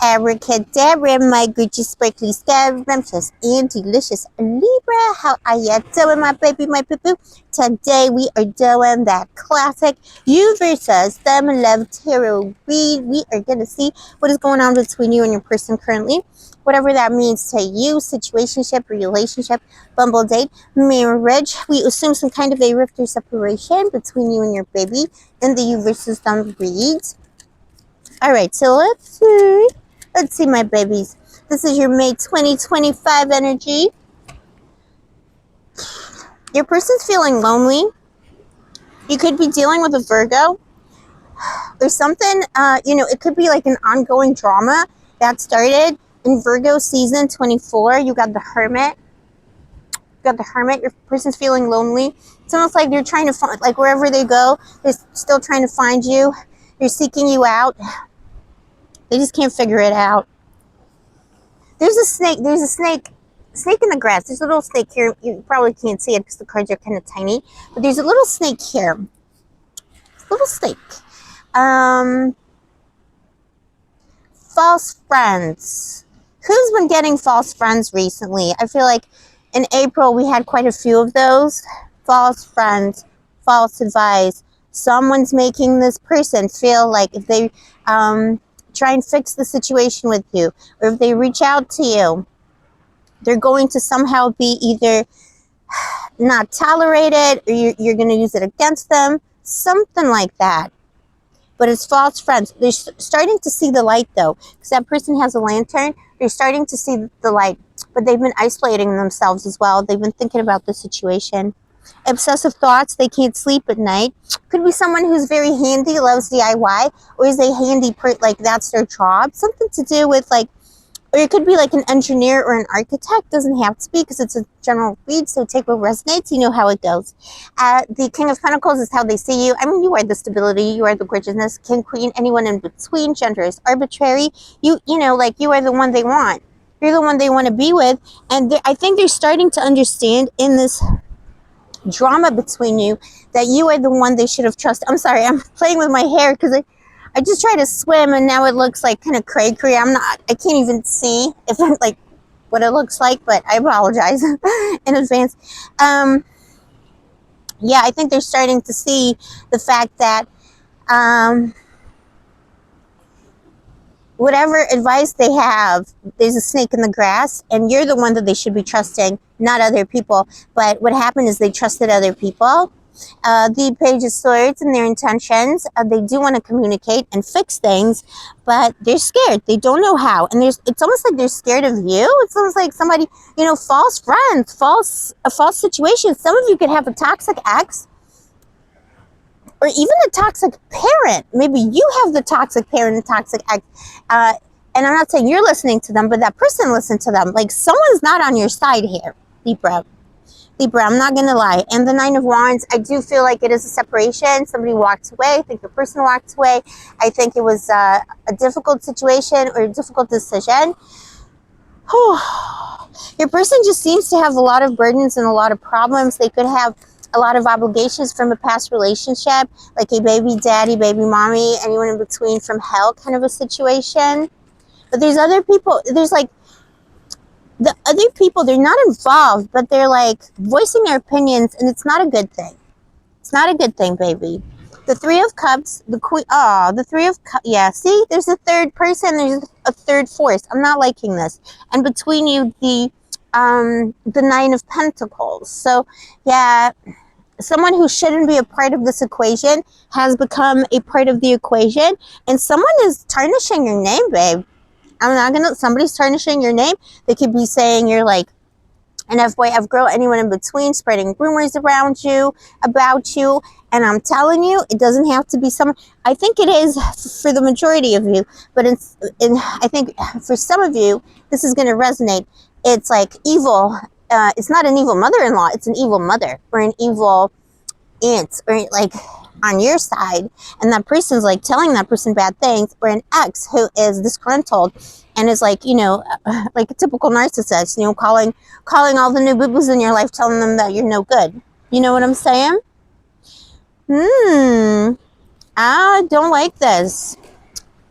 Abracadabra, my gorgeous sparkly scrumptious and delicious Libra. How are you doing, my baby, my poo-poo? Today we are doing that classic you versus them love tarot read. We are going to see what is going on between you and your person currently. Whatever that means to you, situationship, relationship, bumble date, marriage. We assume some kind of a rift or separation between you and your baby in the you versus them reads. Alright, so let's see. Let's see, my babies. This is your May 2025 energy. Your person's feeling lonely. You could be dealing with a Virgo or something. It could be like an ongoing drama that started in Virgo season 24. You got the Hermit. Your person's feeling lonely. It's almost like they're trying to find, like wherever they go, they're still trying to find you. They're seeking you out. They just can't figure it out. There's a snake in the grass. There's a little snake here. You probably can't see it because the cards are kind of tiny. But there's a little snake here. Little snake. False friends. Who's been getting false friends recently? I feel like in April we had quite a few of those. False friends, false advice. Someone's making this person feel like if they try and fix the situation with you, or if they reach out to you, they're going to somehow be either not tolerated or you're going to use it against them, something like that. But it's false friends. They're starting to see the light, though, because that person has a lantern. They're starting to see the light, but they've been isolating themselves as well. They've been thinking about the situation. Obsessive thoughts, they can't sleep at night. Could be someone who's very handy, loves DIY, or is a handy like that's their job. Something to do with like, or it could be like an engineer or an architect. Doesn't have to be because it's a general read, so take what resonates. You know how it goes. The King of Pentacles is how they see you. I mean, you are the stability, you are the gorgeousness. King, Queen, anyone in between. Gender is arbitrary. You know, like you are the one they want. You're the one they want to be with, and I think they're starting to understand in this drama between you that you are the one they should have trusted. I'm sorry, I'm playing with my hair because I just tried to swim and now it looks like kind of cray-cray. I can't even see if it's like what it looks like, but I apologize in advance. Yeah, I think they're starting to see the fact that whatever advice they have, there's a snake in the grass, and you're the one that they should be trusting, not other people. But what happened is they trusted other people. The Page of Swords and their intentions, they do want to communicate and fix things, but they're scared. They don't know how. And it's almost like they're scared of you. It's almost like somebody, false friends, a false situation. Some of you could have a toxic ex, or even a toxic parent. Maybe you have the toxic parent and toxic ex. And I'm not saying you're listening to them, but that person listened to them. Like someone's not on your side here, Libra. I'm not going to lie. And the Nine of Wands, I do feel like it is a separation. Somebody walked away. I think the person walked away. I think it was a difficult situation or a difficult decision. Your person just seems to have a lot of burdens and a lot of problems. They could have a lot of obligations from a past relationship, like a baby daddy, baby mommy, anyone in between from hell kind of a situation. But there's other people, there's like, the other people, they're not involved, but they're like voicing their opinions, and it's not a good thing. It's not a good thing, baby. The Three of Cups, the Queen, the Three of Cups, yeah, see, there's a third person, there's a third force. I'm not liking this. And between you, the Nine of Pentacles. So, yeah, someone who shouldn't be a part of this equation has become a part of the equation, and someone is tarnishing your name, babe. Somebody's tarnishing your name. They could be saying you're like an F-boy, F-girl, anyone in between, spreading rumors around you, about you. And I'm telling you, it doesn't have to be someone. I think it is for the majority of you, but I think for some of you, this is going to resonate. It's like evil. It's not an evil mother-in-law. It's an evil mother or an evil aunt, or like on your side, and that person's like telling that person bad things, or an ex who is disgruntled and is like, like a typical narcissist, calling all the new boo-boos in your life, telling them that you're no good. You know what I'm saying? I don't like this.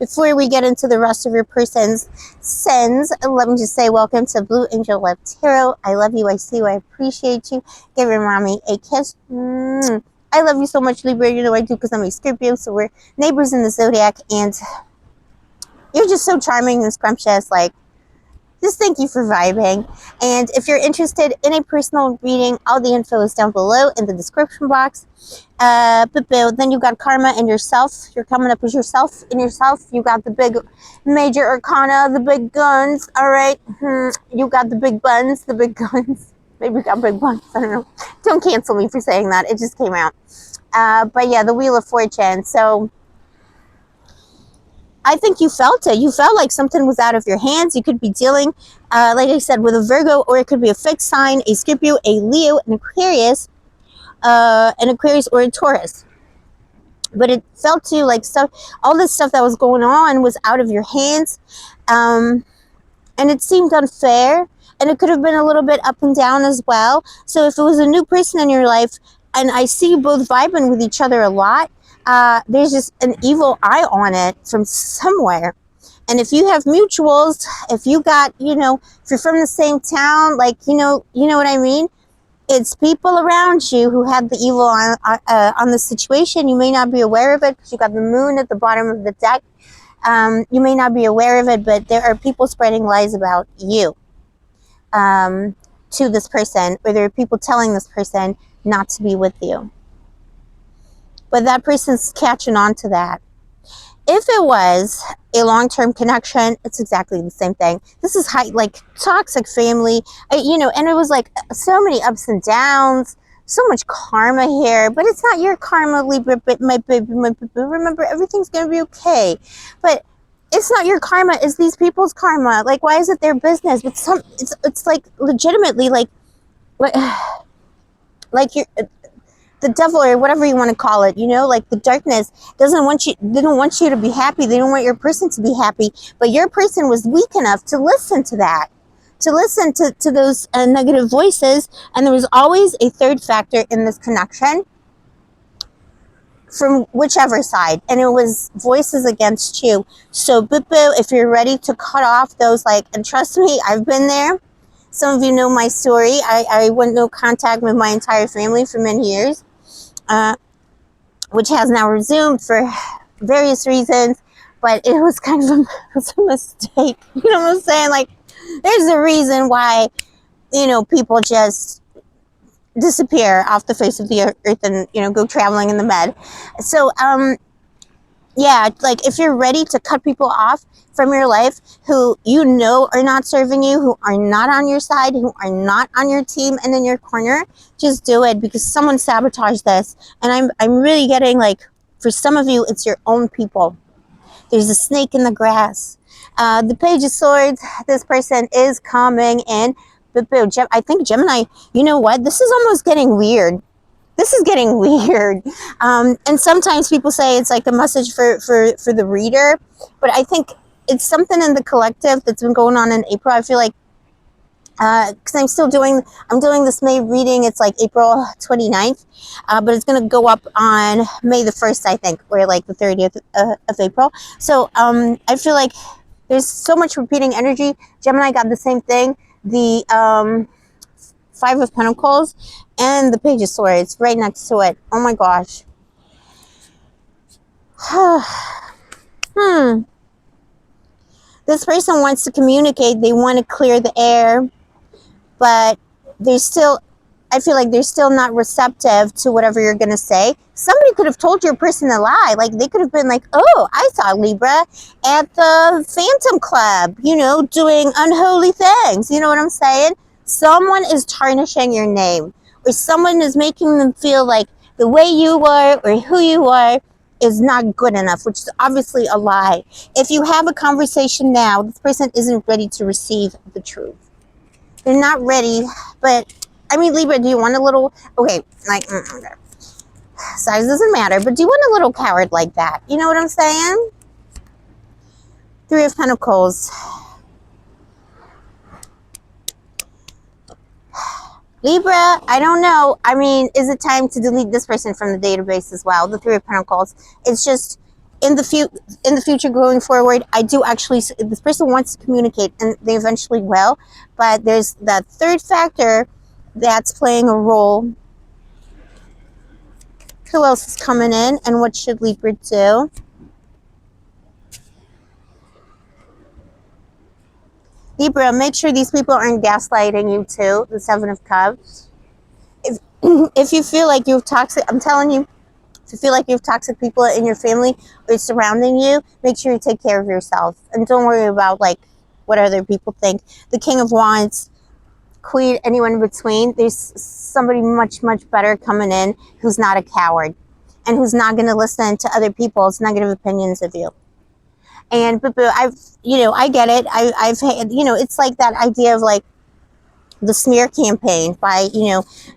Before we get into the rest of your person's sins, let me just say welcome to Blue Angel Love Tarot. I love you. I see you. I appreciate you. Give your mommy a kiss. I love you so much, Libra. You know I do because I'm a Scorpio, so we're neighbors in the zodiac, and you're just so charming and scrumptious. Like, just thank you for vibing. And if you're interested in a personal reading, all the info is down below in the description box. Then you got karma and yourself. You're coming up as yourself. In yourself, you got the big major arcana, the big guns. All right. You got the big buns, the big guns. Maybe you got big buns. I don't know. Don't cancel me for saying that. It just came out. But yeah, the Wheel of Fortune. So I think you felt it. You felt like something was out of your hands. You could be dealing, like I said, with a Virgo, or it could be a fixed sign, a Scorpio, a Leo, an Aquarius, or a Taurus. But it felt to you like all this stuff that was going on was out of your hands, and it seemed unfair. And it could have been a little bit up and down as well. So if it was a new person in your life, and I see you both vibing with each other a lot, there's just an evil eye on it from somewhere. And if you have mutuals, if you got, if you're from the same town, like, you know what I mean? It's people around you who have the evil on the situation. You may not be aware of it because you got the moon at the bottom of the deck. You may not be aware of it, but there are people spreading lies about you to this person, or there are people telling this person not to be with you. But that person's catching on to that. If it was a long-term connection, it's exactly the same thing. This is like toxic family, and it was like so many ups and downs, so much karma here. But it's not your karma, Libra. But my baby, remember, everything's gonna be okay. But it's not your karma. It's these people's karma. Like, why is it their business? But it's like legitimately like you're. The devil, or whatever you want to call it, like the darkness they don't want you to be happy. They don't want your person to be happy, but your person was weak enough to listen to that, to listen to those negative voices. And there was always a third factor in this connection from whichever side, and it was voices against you. So boo, if you're ready to cut off those, and trust me, I've been there. Some of you know my story. I went no contact with my entire family for many years, which has now resumed for various reasons, but it was kind of a mistake. You know what I'm saying? Like, there's a reason why, people just disappear off the face of the earth and, go traveling in the med. So, yeah, like, if you're ready to cut people off from your life who are not serving you, who are not on your side, who are not on your team and in your corner, just do it, because someone sabotaged this. And I'm really getting, like, for some of you, it's your own people. There's a snake in the grass. The Page of Swords, this person is coming in. But I think Gemini, you know what? This is almost getting weird. This is getting weird. And sometimes people say it's like a message for the reader, but I think it's something in the collective that's been going on in April. I feel like, because I'm doing this May reading. It's like April 29th, but it's going to go up on May the 1st, I think, or like the 30th of April. So I feel like there's so much repeating energy. Gemini got the same thing. The Five of Pentacles and the Page of Swords right next to it. Oh my gosh. This person wants to communicate. They want to clear the air, but I feel like they're still not receptive to whatever you're going to say. Somebody could have told your person a lie. Like, they could have been like, oh, I saw Libra at the Phantom Club, doing unholy things. You know what I'm saying? Someone is tarnishing your name, or someone is making them feel like the way you are or who you are is not good enough, which is obviously a lie. If you have a conversation now, this person isn't ready to receive the truth. They're not ready. But I mean, Libra, do you want a little, okay, like, size doesn't matter, but do you want a little coward like that? You know what I'm saying? Three of Pentacles. Libra, I don't know. I mean, is it time to delete this person from the database as well? The Three of Pentacles. It's just, in the future going forward, I do actually, this person wants to communicate and they eventually will, but there's that third factor that's playing a role. Who else is coming in and what should Libra do? Libra, make sure these people aren't gaslighting you too. The Seven of Cups. If you feel like you're toxic, I'm telling you, if you feel like you have toxic people in your family or surrounding you, make sure you take care of yourself and don't worry about like what other people think. The King of Wands, Queen, anyone in between, there's somebody much, much better coming in who's not a coward and who's not going to listen to other people's negative opinions of you. And but I've, I get it. I've had, it's like that idea of like the smear campaign by,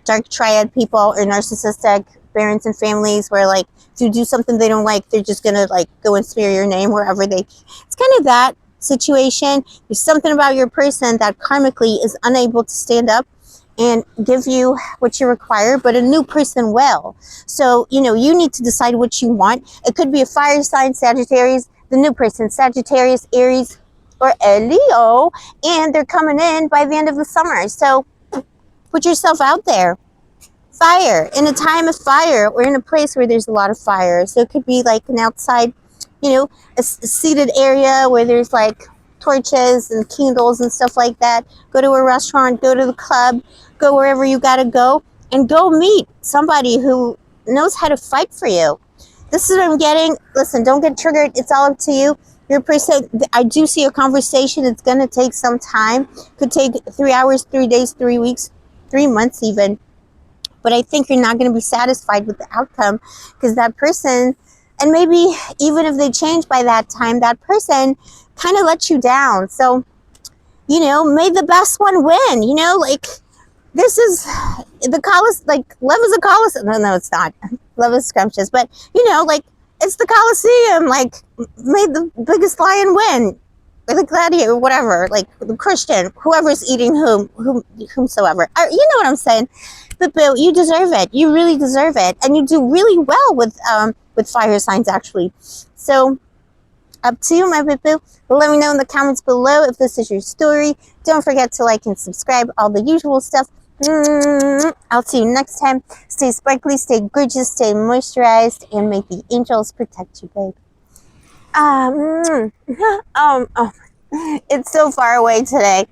dark triad people or narcissistic parents and families where like if you do something they don't like, they're just gonna like go and smear your name wherever it's kind of that situation. There's something about your person that karmically is unable to stand up and give you what you require, but a new person will. So, you need to decide what you want. It could be a fire sign, Sagittarius, the new person, Sagittarius, Aries, or a Leo, and they're coming in by the end of the summer. So put yourself out there. Fire, in a time of fire, or in a place where there's a lot of fire. So it could be like an outside, a seated area where there's like torches and candles and stuff like that. Go to a restaurant, go to the club, go wherever you gotta go, and go meet somebody who knows how to fight for you. This is what I'm getting. Listen, don't get triggered. It's all up to you. Your person, I do see a conversation. It's going to take some time. Could take 3 hours, 3 days, 3 weeks, 3 months even. But I think you're not going to be satisfied with the outcome because that person, and maybe even if they change by that time, that person kind of let you down. So, may the best one win. Like this is the Colosseum. Like love is a Colosseum. No, it's not. Love is scrumptious, but like it's the Colosseum. Like may the biggest lion win, or the gladiator, whatever. Like the Christian, whoever's eating whomsoever. You know what I'm saying? But Bill, you deserve it. You really deserve it, and you do really well with fire signs actually. So up to you, my boo. Let me know in the comments below if this is your story. Don't forget to like and subscribe, all the usual stuff. I'll see you next time. Stay sparkly, stay gorgeous, stay moisturized, and may the angels protect you, babe. Oh, it's so far away today.